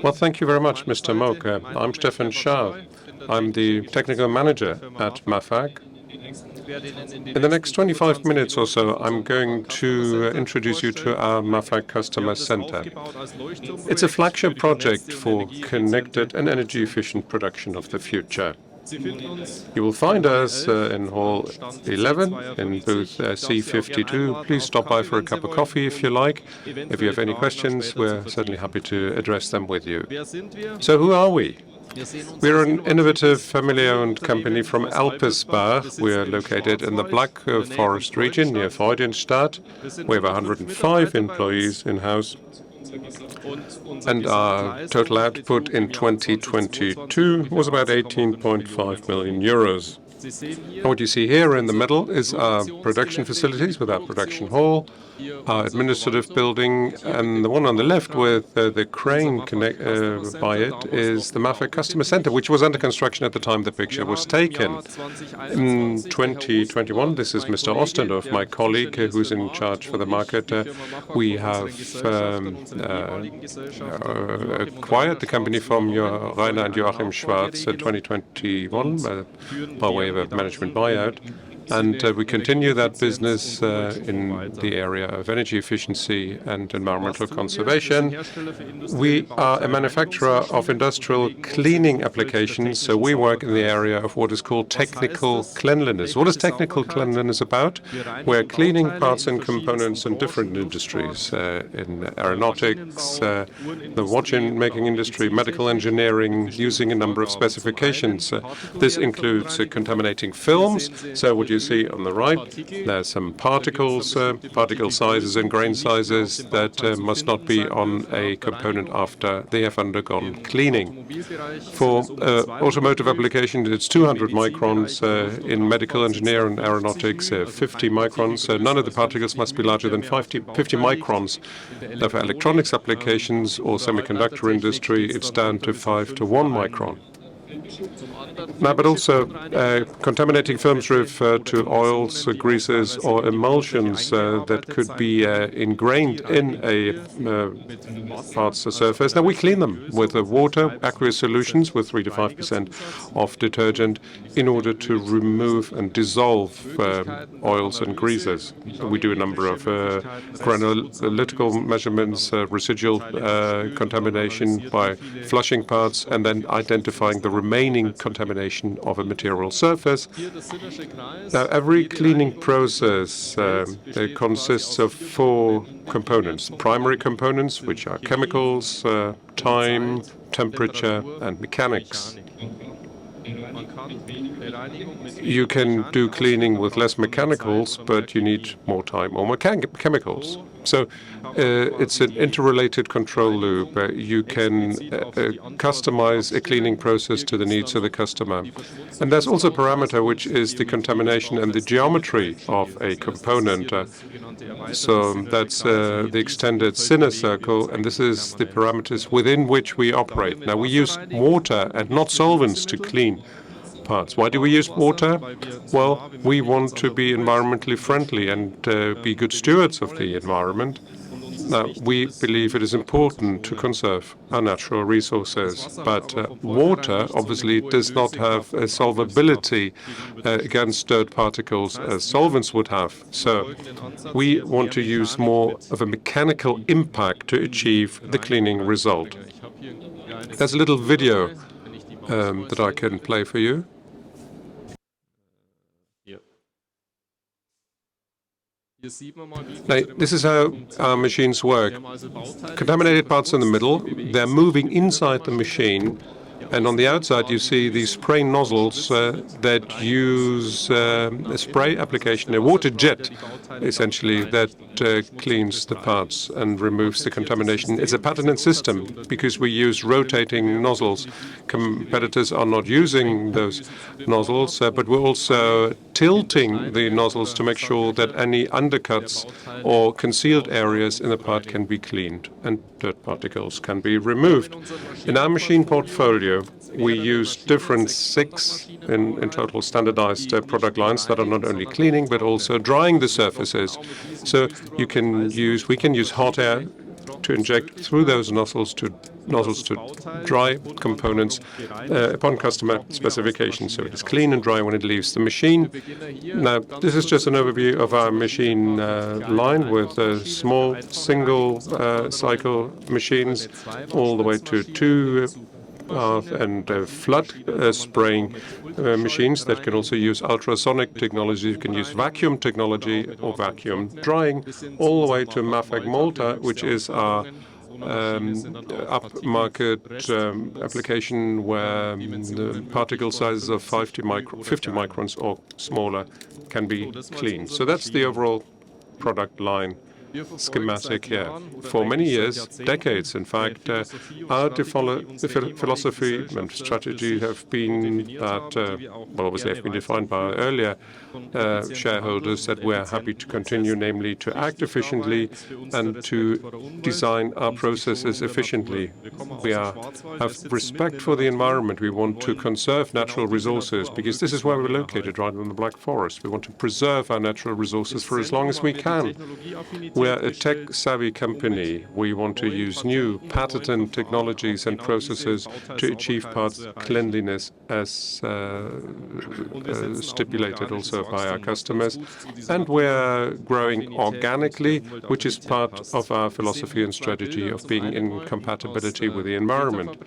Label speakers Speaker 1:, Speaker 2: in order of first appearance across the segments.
Speaker 1: Well, thank you very much, Mr. Moke. I'm Stefan Schaal. I'm the technical manager at MAFAC. In the next 25 minutes or so, I'm going to introduce you to our MAFAC Customer Center. It's a flagship project for connected and energy-efficient production of the future. You will find us in Hall 11 in booth C52. Please stop by for a cup of coffee if you like. If you have any questions, we're certainly happy to address them with you. So who are we? We're an innovative family-owned company from Alpesbach. We're located in the Black Forest region near Freudenstadt. We have 105 employees in-house. And our total output in 2022 was about 18.5 million euros. And what you see here in the middle is our production facilities with our production hall, our administrative building, and the one on the left with the crane by it is the MAFAC Customer Center, which was under construction at the time the picture was taken. In 2021, this is Mr. Ostendorf, my colleague, who's in charge for the market. We have acquired the company from Rainer and Joachim Schwarz in 2021 by way of a management buyout. And we continue that business in the area of energy efficiency and environmental conservation. We are a manufacturer of industrial cleaning applications, so we work in the area of what is called technical cleanliness. What is technical cleanliness about? We're cleaning parts and components in different industries, in aeronautics, the watch-making industry, medical engineering, using a number of specifications. This includes contaminating films. So what you see on the right, there's some particles, particle sizes and grain sizes that must not be on a component after they have undergone cleaning. For automotive applications, it's 200 microns. In medical engineering and aeronautics, 50 microns. So none of the particles must be larger than 50 microns. Now, for electronics applications or semiconductor industry, it's down to 5 to 1 micron. Now, but also contaminating films refer to oils, greases, or emulsions that could be ingrained in a part's surface. Now, we clean them with water, aqueous solutions with 3 to 5% of detergent in order to remove and dissolve oils and greases. We do a number of granulytical measurements, residual contamination by flushing parts, and then identifying the remaining contamination of a material surface. Now, every cleaning process consists of 4 components. Primary components, which are chemicals, time, temperature, and mechanics. You can do cleaning with less mechanicals, but you need more time or chemicals. So it's an interrelated control loop. You can customize a cleaning process to the needs of the customer. And there's also a parameter which is the contamination and the geometry of a component. So that's the extended Sinner circle, and this is the parameters within which we operate. Now, we use water and not solvents to clean parts. Why do we use water? Well, we want to be environmentally friendly and be good stewards of the environment. Now, we believe it is important to conserve our natural resources, but water obviously does not have a solvability against dirt particles as solvents would have. So we want to use more of a mechanical impact to achieve the cleaning result. There's a little video that I can play for you. Now, this is how our machines work. Contaminated parts in the middle, they're moving inside the machine, and on the outside you see these spray nozzles that use a spray application, a water jet, essentially, that cleans the parts and removes the contamination. It's a patented system because we use rotating nozzles. Competitors are not using those nozzles, but we're also tilting the nozzles to make sure that any undercuts or concealed areas in the part can be cleaned and dirt particles can be removed. In our machine portfolio, we use different 6 in total standardized product lines that are not only cleaning but also drying the surfaces. So we can use hot air to inject through those nozzles to dry components upon customer specification. So it is clean and dry when it leaves the machine. Now, this is just an overview of our machine line with small single cycle machines all the way to two and flood spraying machines that can also use ultrasonic technology. You can use vacuum technology or vacuum drying, all the way to MAFAC Malta, which is our upmarket application where the particle sizes of 50 microns or smaller can be cleaned. So that's the overall product line schematic here. For many years, decades in fact, our philosophy and strategy have been that, well, obviously have been defined by our earlier shareholders, that we're happy to continue, namely to act efficiently and to design our processes efficiently. We have respect for the environment. We want to conserve natural resources because this is where we're located, right in the Black Forest. We want to preserve our natural resources for as long as we can. We're a tech-savvy company. We want to use new patented technologies and processes to achieve parts cleanliness as stipulated also by our customers. And we're growing organically, which is part of our philosophy and strategy of being in compatibility with the environment.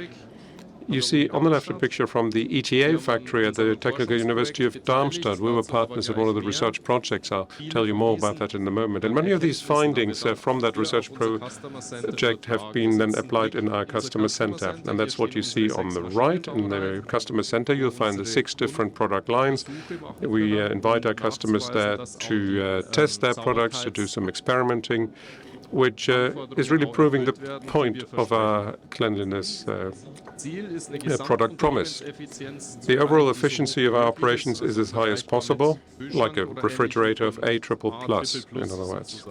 Speaker 1: You see on the left a picture from the ETA factory at the Technical University of Darmstadt. We were partners in one of the research projects. I'll tell you more about that in a moment. And many of these findings from that research project have been then applied in our customer center. And that's what you see on the right. In the customer center, you'll find the 6 different product lines. We invite our customers there to test their products, to do some experimenting, which is really proving the point of our cleanliness product promise. The overall efficiency of our operations is as high as possible, like a refrigerator of A+++, in other words.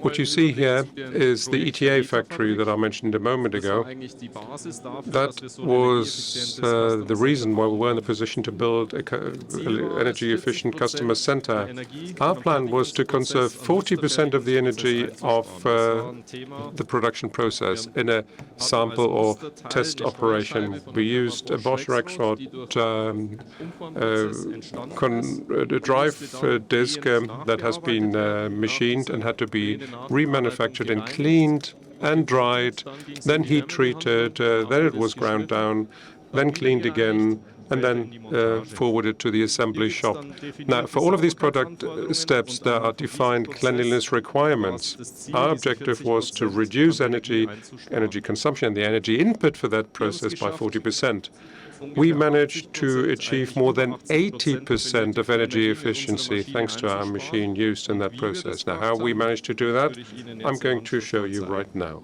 Speaker 1: What you see here is the ETA factory that I mentioned a moment ago. That was the reason why we were in the position to build an energy-efficient customer center. Our plan was to conserve 40% of the energy of the production process in a sample or test operation. We used a Bosch Rexroth drive disc that has been machined and had to be remanufactured and cleaned and dried, then heat treated, then it was ground down, then cleaned again, and then forwarded to the assembly shop. Now, for all of these product steps, there are defined cleanliness requirements. Our objective was to reduce energy consumption, the energy input for that process by 40%. We managed to achieve more than 80% of energy efficiency thanks to our machine used in that process. Now, how we managed to do that, I'm going to show you right now.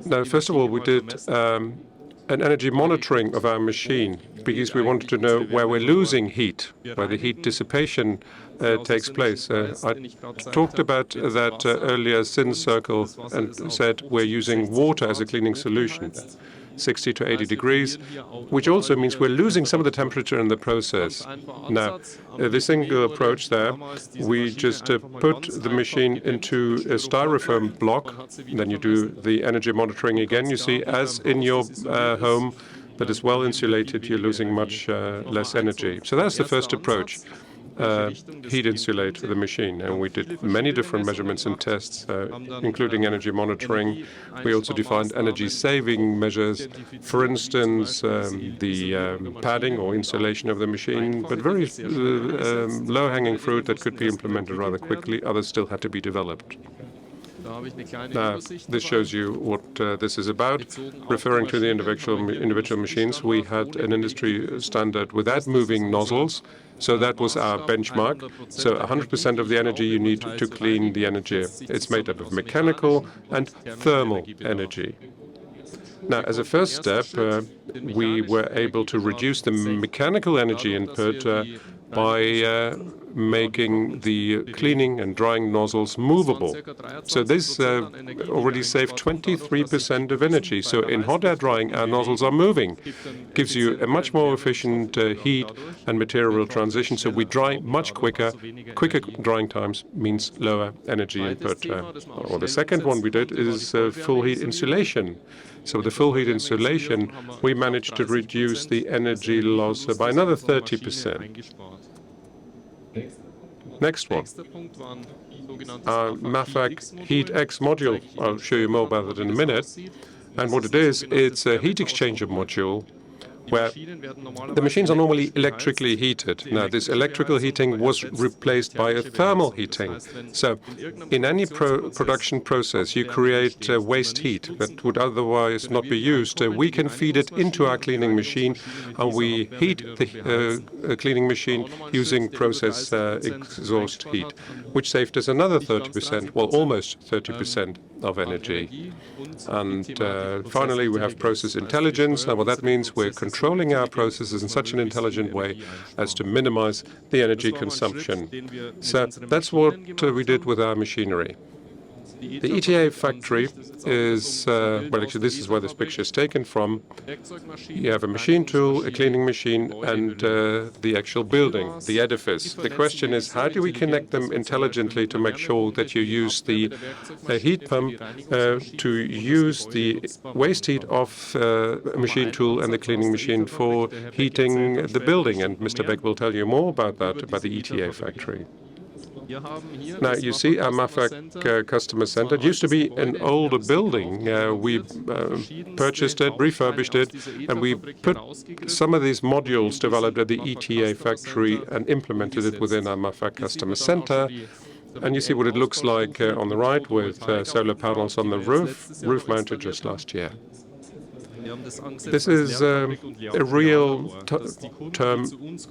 Speaker 1: Now, first of all, we did an energy monitoring of our machine because we wanted to know where we're losing heat, where the heat dissipation takes place. I talked about that earlier sin circle and said we're using water as a cleaning solution, 60 to 80 degrees, which also means we're losing some of the temperature in the process. Now, this single approach there, we just put the machine into a styrofoam block, then you do the energy monitoring again. You see, as in your home that is well insulated, you're losing much less energy. So that's the first approach. Heat insulate the machine, and we did many different measurements and tests, including energy monitoring. We also defined energy saving measures, for instance, the padding or insulation of the machine, but very low-hanging fruit that could be implemented rather quickly. Others still had to be developed. Now, this shows you what this is about. Referring to the individual machines, we had an industry standard without moving nozzles, so that was our benchmark. So 100% of the energy you need to clean the energy. It's made up of mechanical and thermal energy. Now, as a first step, we were able to reduce the mechanical energy input by making the cleaning and drying nozzles movable. So this already saved 23% of energy. So in hot air drying, our nozzles are moving. Gives you a much more efficient heat and material transition. So we dry much quicker. Quicker drying times means lower energy input. Or the second one we did is full heat insulation. So with the full heat insulation, we managed to reduce the energy loss by another 30%. Next one. Our MAFAC Heat X module. I'll show you more about that in a minute. And what it is, it's a heat exchanger module where the machines are normally electrically heated. Now, this electrical heating was replaced by a thermal heating. So, in any production process, you create waste heat that would otherwise not be used. We can feed it into our cleaning machine, and we heat the cleaning machine using process exhaust heat, which saved us another 30%, well, almost 30% of energy. And finally, we have process intelligence. Now, what that means, we're controlling our processes in such an intelligent way as to minimize the energy consumption. So that's what we did with our machinery. The ETA factory is, well, actually, this is where this picture is taken from. You have a machine tool, a cleaning machine, and the actual building, the edifice. The question is, how do we connect them intelligently to make sure that you use the heat pump to use the waste heat of a machine tool and the cleaning machine for heating the building? And Mr. Beck will tell you more about that, about the ETA factory. Now, you see our MAFAC customer center. It used to be an older building. We purchased it, refurbished it, and we put some of these modules developed at the ETA factory and implemented it within our MAFAC customer center. And you see what it looks like on the right with solar panels on the roof mounted just last year. This is a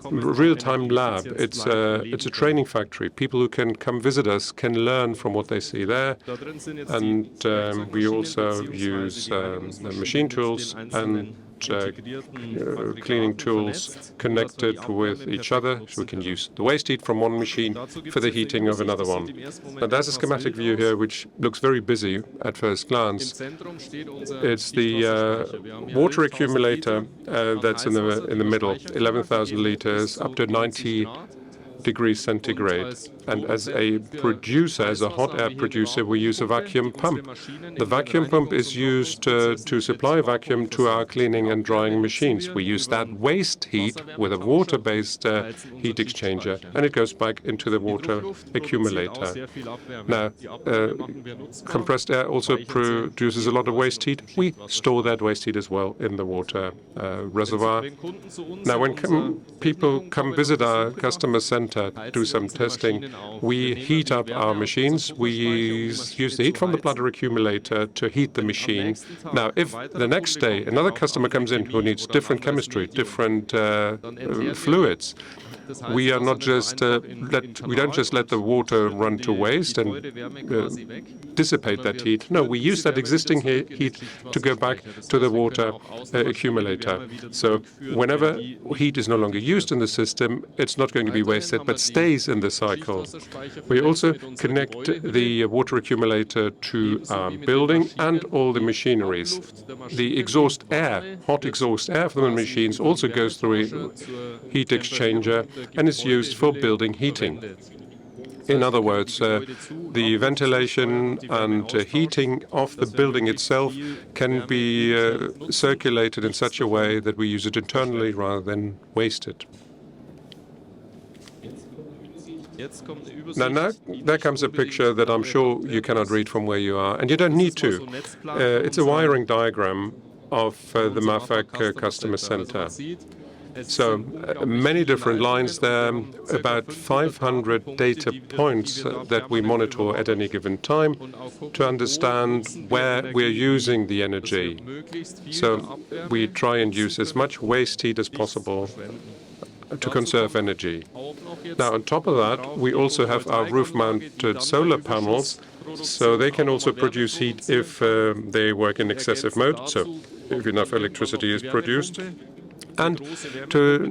Speaker 1: real-time lab. It's a training factory. People who can come visit us can learn from what they see there. And we also use machine tools and cleaning tools connected with each other. So we can use the waste heat from one machine for the heating of another one. Now, there's a schematic view here which looks very busy at first glance. It's the water accumulator that's in the middle, 11,000 liters, up to 90 degrees centigrade. And as a producer, as a hot air producer, we use a vacuum pump. The vacuum pump is used to supply vacuum to our cleaning and drying machines. We use that waste heat with a water-based heat exchanger, and it goes back into the water accumulator. Now, compressed air also produces a lot of waste heat. We store that waste heat as well in the water reservoir. Now, when people come visit our customer center, do some testing, we heat up our machines. We use the heat from the bladder accumulator to heat the machine. Now, if the next day another customer comes in who needs different chemistry, different fluids, we are not just we don't just let the water run to waste and dissipate that heat. No, we use that existing heat to go back to the water accumulator. So whenever heat is no longer used in the system, it's not going to be wasted, but stays in the cycle. We also connect the water accumulator to our building and all the machineries. The exhaust air, hot exhaust air from the machines also goes through a heat exchanger and is used for building heating. In other words, the ventilation and heating of the building itself can be circulated in such a way that we use it internally rather than waste it. Now, there comes a picture that I'm sure you cannot read from where you are, and you don't need to. It's a wiring diagram of the MAFAC customer center. So many different lines there, about 500 data points that we monitor at any given time to understand where we're using the energy. So we try and use as much waste heat as possible to conserve energy. Now, on top of that, we also have our roof-mounted solar panels, so they can also produce heat if they work in excessive mode, so if enough electricity is produced. And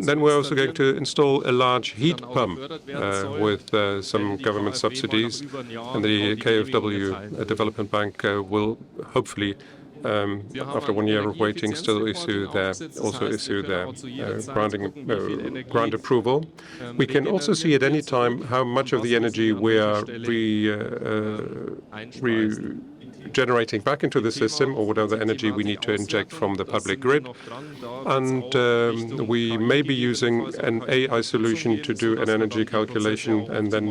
Speaker 1: then we're also going to install a large heat pump with some government subsidies. And the KfW Development Bank will hopefully, after 1 year of waiting, still issue their grant approval. We can also see at any time how much of the energy we are generating back into the system, or what other energy we need to inject from the public grid. And we may be using an AI solution to do an energy calculation and then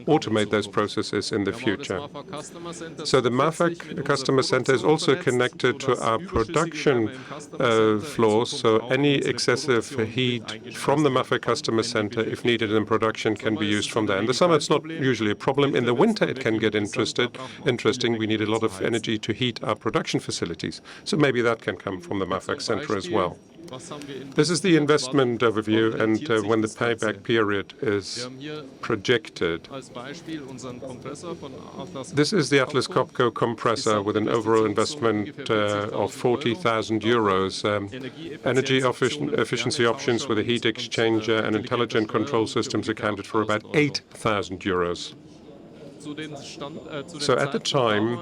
Speaker 1: automate those processes in the future. So the MAFAC customer center is also connected to our production floors, so any excessive heat from the MAFAC customer center, if needed in production, can be used from there. In the summer, it's not usually a problem. In the winter, it can get interesting. We need a lot of energy to heat our production facilities. So maybe that can come from the MAFAC center as well. This is the investment overview and when the payback period is projected. This is the Atlas Copco compressor with an overall investment of 40,000 euros. Energy efficiency options with a heat exchanger and intelligent control systems accounted for about 8,000 euros. So at the time,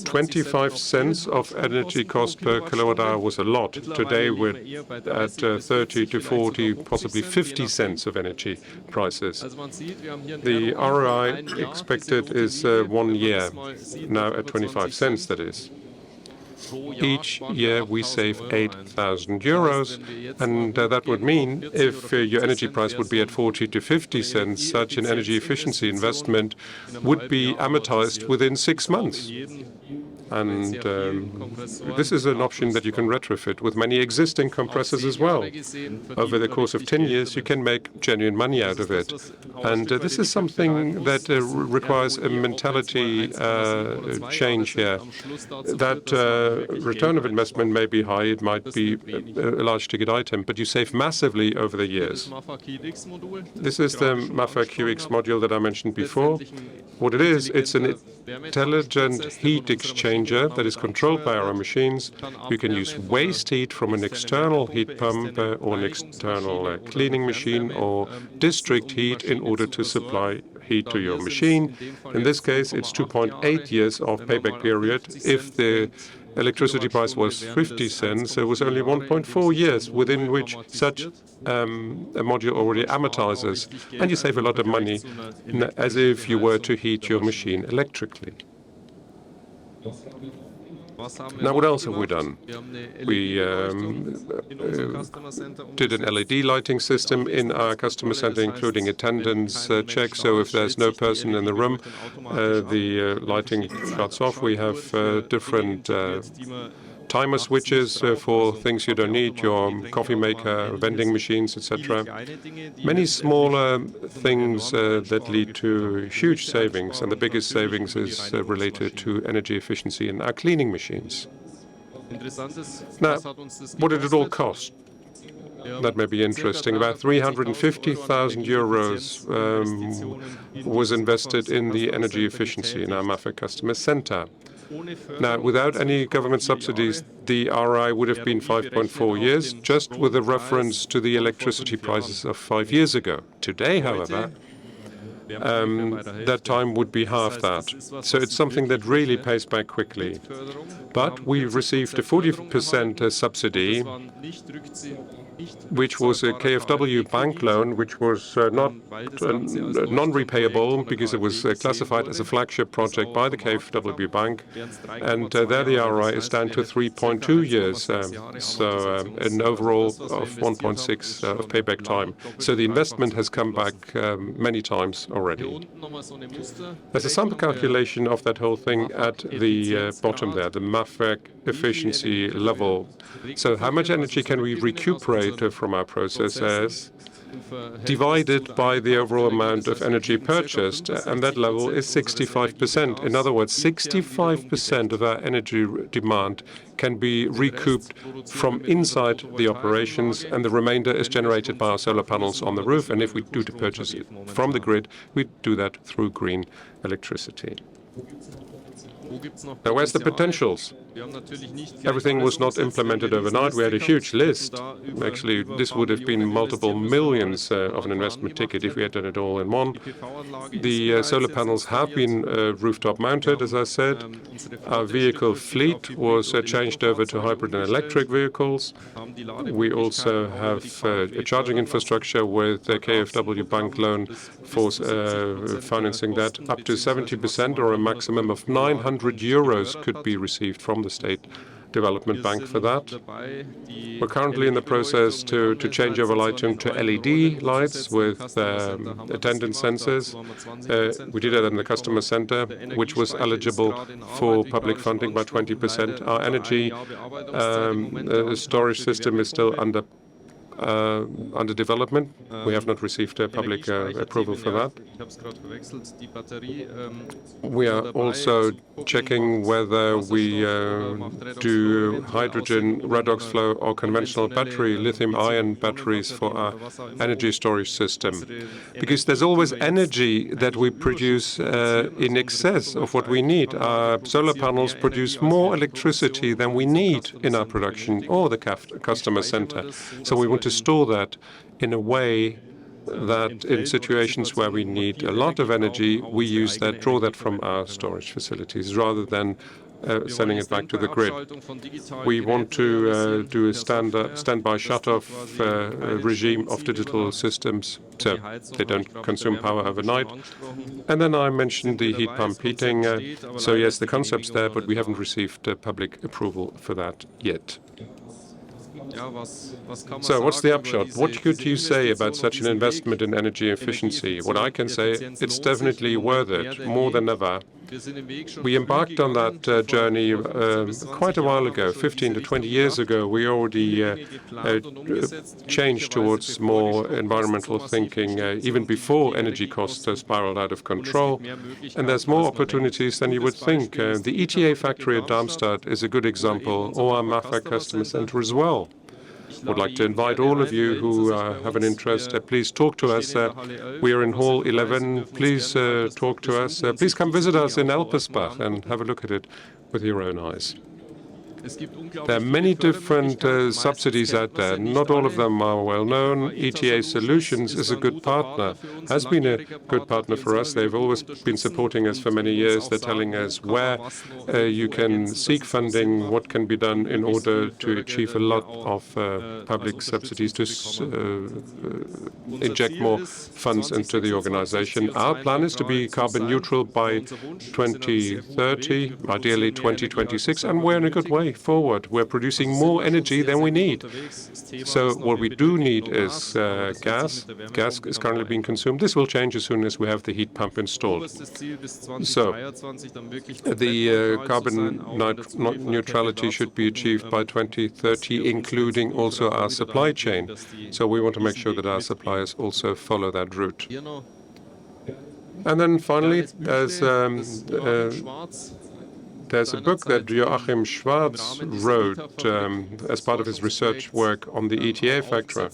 Speaker 1: 25 cents of energy cost per kilowatt hour was a lot. Today we're at 30 to 40, possibly 50 cents of energy prices. The ROI expected is 1 year, now at 25 cents, that is. Each year we save 8,000 euros, and that would mean if your energy price would be at 40 to 50 cents, such an energy efficiency investment would be amortized within 6 months. And this is an option that you can retrofit with many existing compressors as well. Over the course of 10 years, you can make genuine money out of it. And this is something that requires a mentality change here. That return of investment may be high, it might be a large ticket item, but you save massively over the years. This is the MAFAC QX module that I mentioned before. What it is, it's an intelligent heat exchanger that is controlled by our machines. You can use waste heat from an external heat pump or an external cleaning machine or district heat in order to supply heat to your machine. In this case, it's 2.8 years of payback period. If the electricity price was 50 cents, it was only 1.4 years within which such a module already amortizes, and you save a lot of money as if you were to heat your machine electrically. Now, what else have we done? We did an LED lighting system in our customer center, including attendance check. So if there's no person in the room, the lighting shuts off. We have different timer switches for things you don't need, your coffee maker, vending machines, etc. Many smaller things that lead to huge savings, and the biggest savings is related to energy efficiency in our cleaning machines. Now, what did it all cost? That may be interesting. About 350,000 euros was invested in the energy efficiency in our MAFAC customer center. Now, without any government subsidies, the ROI would have been 5.4 years, just with a reference to the electricity prices of 5 years ago. Today, however, that time would be half that. So it's something that really pays back quickly. But we received a 40% subsidy, which was a KfW bank loan, which was not non-repayable because it was classified as a flagship project by the KfW bank. And there the ROI is down to 3.2 years, so an overall of 1.6 of payback time. So the investment has come back many times already. There's a sample calculation of that whole thing at the bottom there, the MAFAC efficiency level. So how much energy can we recuperate from our processes divided by the overall amount of energy purchased, and that level is 65%. In other words, 65% of our energy demand can be recouped from inside the operations, and the remainder is generated by our solar panels on the roof. And if we do to purchase it from the grid, we do that through green electricity. Now, where's the potentials? Everything was not implemented overnight. We had a huge list. Actually, this would have been multiple millions of an investment ticket if we had done it all in one. The solar panels have been rooftop mounted, as I said. Our vehicle fleet was changed over to hybrid and electric vehicles. We also have a charging infrastructure with a KfW bank loan for financing that. Up to 70% or a maximum of 900 euros could be received from the State Development Bank for that. We're currently in the process to change over lighting to LED lights with attendance sensors. We did that in the customer center, which was eligible for public funding by 20%. Our energy storage system is still under development. We have not received a public approval for that. We are also checking whether we do hydrogen, redox flow, or conventional battery, lithium-ion batteries for our energy storage system. Because there's always energy that we produce in excess of what we need. Our solar panels produce more electricity than we need in our production or the customer center. So we want to store that in a way that in situations where we need a lot of energy, we use that, draw that from our storage facilities rather than sending it back to the grid. We want to do a standby shut-off regime of digital systems so they don't consume power overnight. And then I mentioned the heat pump heating. So yes, the concept's there, but we haven't received public approval for that yet. So what's the upshot? What could you say about such an investment in energy efficiency? What I can say, it's definitely worth it, more than ever. We embarked on that journey quite a while ago, 15 to 20 years ago. We already changed towards more environmental thinking, even before energy costs spiraled out of control. And there's more opportunities than you would think. The ETA factory at Darmstadt is a good example, or our MAFAC customer center as well. Would like to invite all of you who have an interest, please talk to us. We are in Hall 11. Please talk to us. Please come visit us in Elpersbach and have a look at it with your own eyes. There are many different subsidies out there. Not all of them are well known. ETA Solutions is a good partner, has been a good partner for us. They've always been supporting us for many years. They're telling us where you can seek funding, what can be done in order to achieve a lot of public subsidies to inject more funds into the organization. Our plan is to be carbon neutral by 2030, ideally 2026, and we're in a good way forward. We're producing more energy than we need. So what we do need is gas. Gas is currently being consumed. This will change as soon as we have the heat pump installed. So the carbon neutrality should be achieved by 2030, including also our supply chain. So we want to make sure that our suppliers also follow that route. And then finally, there's a book that Joachim Schwarz wrote as part of his research work on the ETA factor,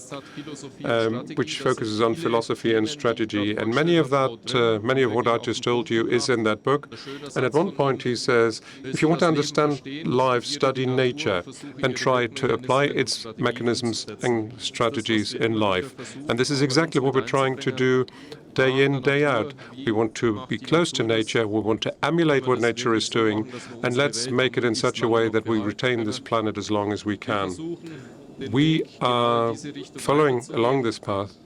Speaker 1: which focuses on philosophy and strategy. And many of what I just told you is in that book. And at one point he says, if you want to understand life, study nature and try to apply its mechanisms and strategies in life. And this is exactly what we're trying to do day in, day out. We want to be close to nature, we want to emulate what nature is doing, and let's make it in such a way that we retain this planet as long as we can. We are following along this path,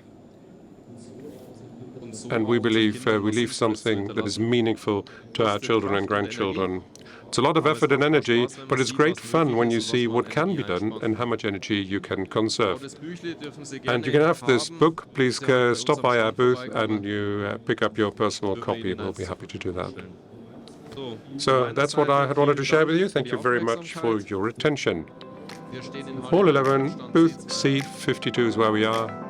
Speaker 1: and we believe we leave something that is meaningful to our children and grandchildren. It's a lot of effort and energy, but it's great fun when you see what can be done and how much energy you can conserve. And you can have this book. Please stop by our booth and you pick up your personal copy. We'll be happy to do that. So that's what I had wanted to share with you. Thank you very much for your attention. Hall 11, booth C52 is where we are.